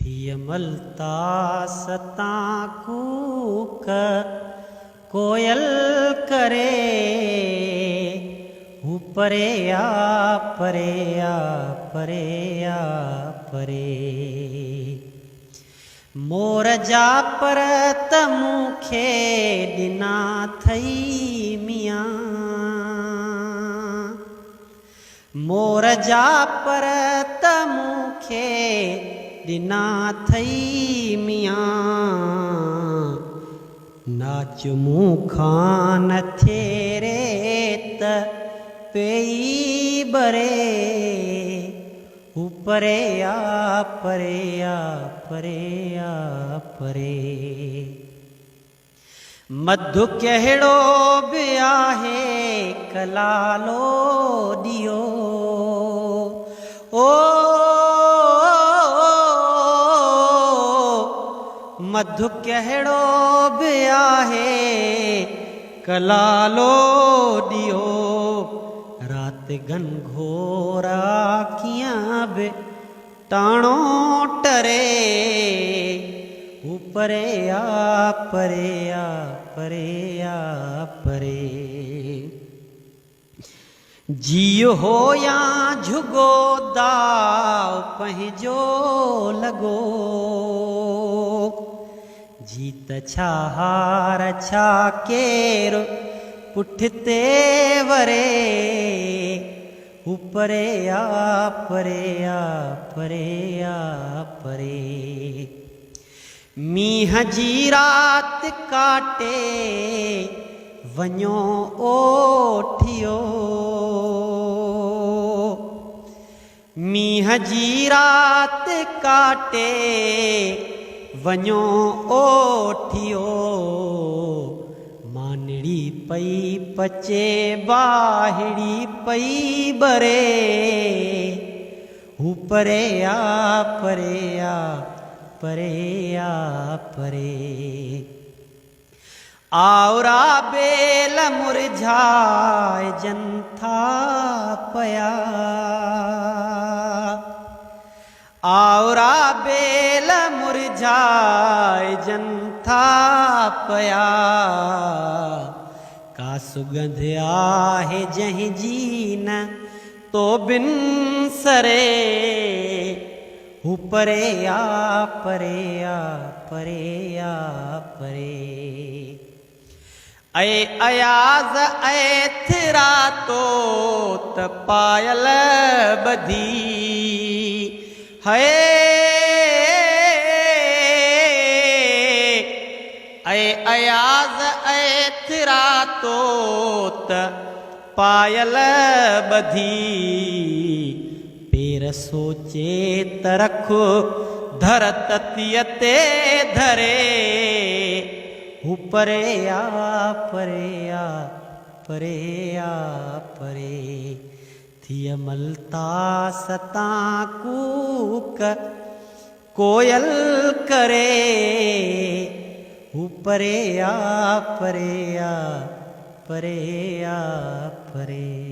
थियमलता सता कूक कोयल करे ऊपरे आ परे आ परे आ परे मोर जा पर तमुखे दिना थई मियाँ मोर जा पर तमुखे दिना थई मियाँ नाच मुखान थेरे त पेई बरे ऊपरे आ परे आ परे आ परे मधु कहड़ो भी आहे कलालो दियो ओ मधु कहड़ो भी आहे कलालो दियो रात घनघोरा कियां बि टाणो टरे ऊपरे आ परे आ परे आ परे जियो हो या झुगो दाव पंहिंजो लॻो जीत छा हार छा केरु पुठिते वरे ऊपरे आ परे आ परे आ परे मींहं जी रात काटे वञो ओठियो मींहं जी रात काटे वञो ओठियो मानड़ी पई पचे बाहिड़ी पई बरे ऊपरे आ परे आ परे आ परे आवरा बेल मुरझाए जंथा पया आवरा बेल मुरझाए जंथा पया का सुगंध आहे जहीं जीन तो बिन सरे ऊपरे आ परे आ परे आ परे ऐ अयाज ऐ थिरा तो त पायल बधी है ऐ अयाज ऐ थिरा तो त पायल बधी पेर सोचे तरखो धर ततियते धरे ऊपरे आ परे आ परे आ परे थियमलता सता कूक कोयल करे ऊपरे आ परे आ परे आ परे